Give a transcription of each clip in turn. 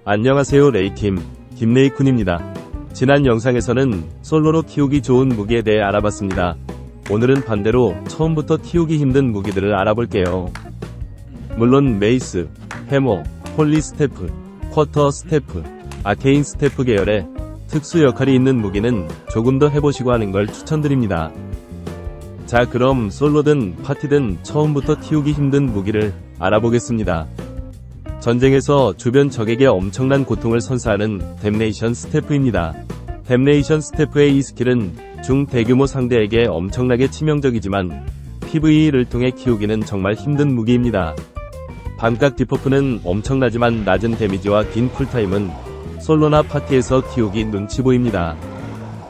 안녕하세요 레이팀, 김레이쿤입니다. 지난 영상에서는 솔로로 키우기 좋은 무기에 대해 알아봤습니다. 오늘은 반대로 처음부터 키우기 힘든 무기들을 알아볼게요. 물론 메이스, 해머, 홀리 스태프, 쿼터 스태프, 아케인 스태프 계열의 특수 역할이 있는 무기는 조금 더 해보시고 하는 걸 추천드립니다. 자, 그럼 솔로든 파티든 처음부터 키우기 힘든 무기를 알아보겠습니다. 전쟁에서 주변 적에게 엄청난 고통을 선사하는 댐네이션 스태프입니다. 댐네이션 스태프의 이 스킬은 중대규모 상대에게 엄청나게 치명적이지만 PVE를 통해 키우기는 정말 힘든 무기입니다. 반각 디퍼프는 엄청나지만 낮은 데미지와 긴 쿨타임은 솔로나 파티에서 키우기 눈치 보입니다.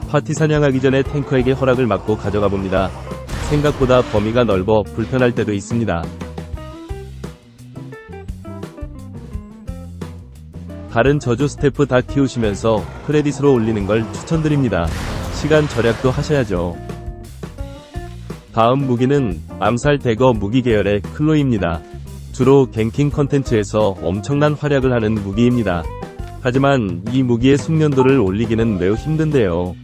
파티 사냥하기 전에 탱커에게 허락을 받고 가져가 봅니다. 생각보다 범위가 넓어 불편할 때도 있습니다. 다른 저주 스태프 다 키우시면서 크레딧으로 올리는 걸 추천드립니다. 시간 절약도 하셔야죠. 다음 무기는 암살 대거 무기 계열의 클로이입니다. 주로 갱킹 컨텐츠에서 엄청난 활약을 하는 무기입니다. 하지만 이 무기의 숙련도를 올리기는 매우 힘든데요.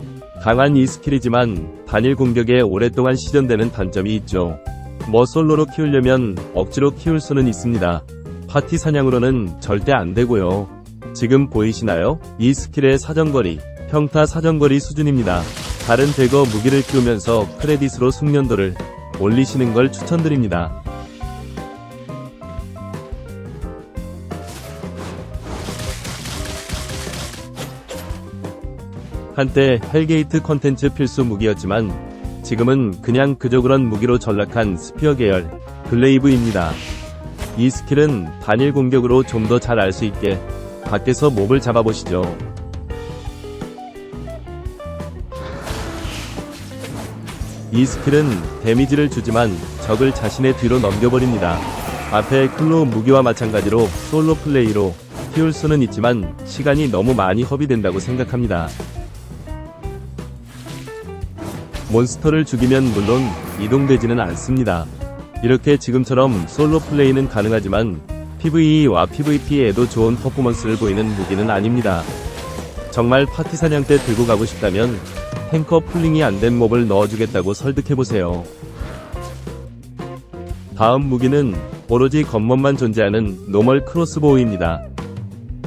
강한 이 스킬이지만 단일 공격에 오랫동안 시전되는 단점이 있죠. 솔로로 키우려면 억지로 키울 수는 있습니다. 파티 사냥으로는 절대 안 되고요. 지금 보이시나요? 이 스킬의 사정거리, 평타 사정거리 수준입니다. 다른 대거 무기를 키우면서 크레딧으로 숙련도를 올리시는 걸 추천드립니다. 한때 헬게이트 컨텐츠 필수 무기였지만 지금은 그냥 그저 그런 무기로 전락한 스피어 계열 글레이브입니다. 이 스킬은 단일 공격으로 좀 더 잘 알 수 있게 밖에서 몹을 잡아보시죠. 이 스킬은 데미지를 주지만 적을 자신의 뒤로 넘겨버립니다. 앞에 클로우 무기와 마찬가지로 솔로 플레이로 키울 수는 있지만 시간이 너무 많이 허비된다고 생각합니다. 몬스터를 죽이면 물론 이동되지는 않습니다. 이렇게 지금처럼 솔로 플레이는 가능하지만 PVE와 PVP에도 좋은 퍼포먼스를 보이는 무기는 아닙니다. 정말 파티 사냥 때 들고 가고 싶다면 탱커 풀링이 안 된 몹을 넣어주겠다고 설득해보세요. 다음 무기는 오로지 겉멋만 존재하는 노멀 크로스보우입니다.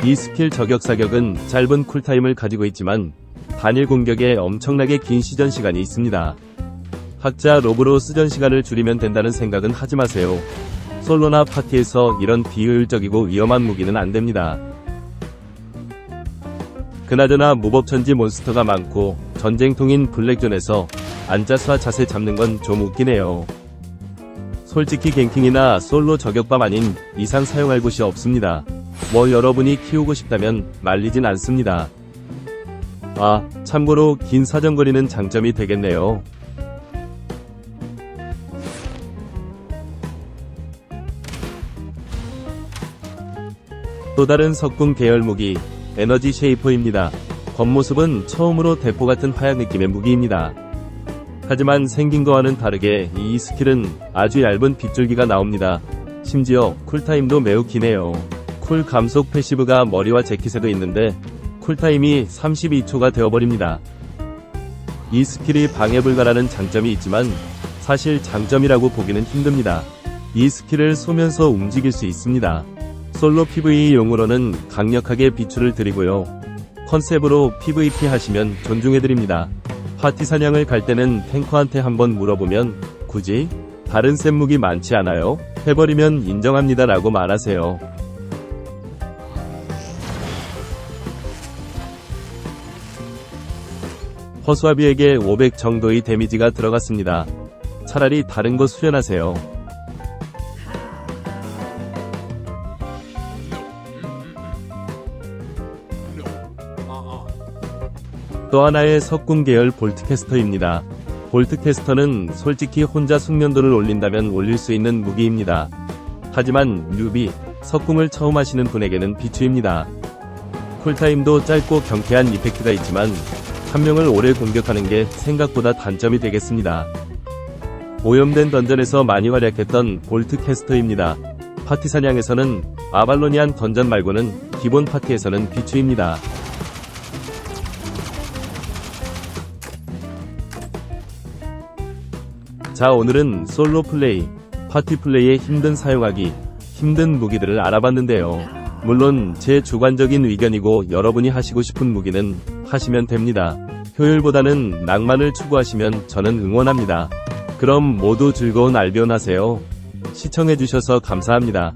이 스킬 저격 사격은 짧은 쿨타임을 가지고 있지만 단일 공격에 엄청나게 긴 시전 시간이 있습니다. 각자 롭으로 쓰전 시간을 줄이면 된다는 생각은 하지 마세요. 솔로나 파티에서 이런 비효율적이고 위험한 무기는 안됩니다. 그나저나 무법천지 몬스터가 많고 전쟁통인 블랙존에서 앉아서 자세 잡는 건 좀 웃기네요. 솔직히 갱킹이나 솔로 저격밤 아닌 이상 사용할 곳이 없습니다. 여러분이 키우고 싶다면 말리진 않습니다. 참고로 긴 사정거리는 장점이 되겠네요. 또 다른 석궁 계열 무기, 에너지 쉐이퍼입니다. 겉모습은 처음으로 대포 같은 화약 느낌의 무기입니다. 하지만 생긴 거와는 다르게 이 스킬은 아주 얇은 빗줄기가 나옵니다. 심지어 쿨타임도 매우 기네요. 쿨 감속 패시브가 머리와 재킷에도 있는데 쿨타임이 32초가 되어버립니다. 이 스킬이 방해불가라는 장점이 있지만 사실 장점이라고 보기는 힘듭니다. 이 스킬을 쏘면서 움직일 수 있습니다. 솔로 PVE용으로는 강력하게 비추를 드리고요. 컨셉으로 PVP 하시면 존중해드립니다. 파티 사냥을 갈 때는 탱커한테 한번 물어보면 굳이 다른 셈 무기 많지 않아요? 해버리면 인정합니다 라고 말하세요. 허수아비에게 500 정도의 데미지가 들어갔습니다. 차라리 다른 거 수련하세요. 또 하나의 석궁 계열 볼트캐스터입니다. 볼트캐스터는 솔직히 혼자 숙련도를 올린다면 올릴 수 있는 무기입니다. 하지만 뉴비, 석궁을 처음 하시는 분에게는 비추입니다. 쿨타임도 짧고 경쾌한 이펙트가 있지만 한 명을 오래 공격하는 게 생각보다 단점이 되겠습니다. 오염된 던전에서 많이 활약했던 볼트캐스터입니다. 파티 사냥에서는 아발로니안 던전 말고는 기본 파티에서는 비추입니다. 자, 오늘은 솔로 플레이, 파티 플레이에 사용하기 힘든 무기들을 알아봤는데요. 물론 제 주관적인 의견이고 여러분이 하시고 싶은 무기는 하시면 됩니다. 효율보다는 낭만을 추구하시면 저는 응원합니다. 그럼 모두 즐거운 알비온 하세요. 시청해주셔서 감사합니다.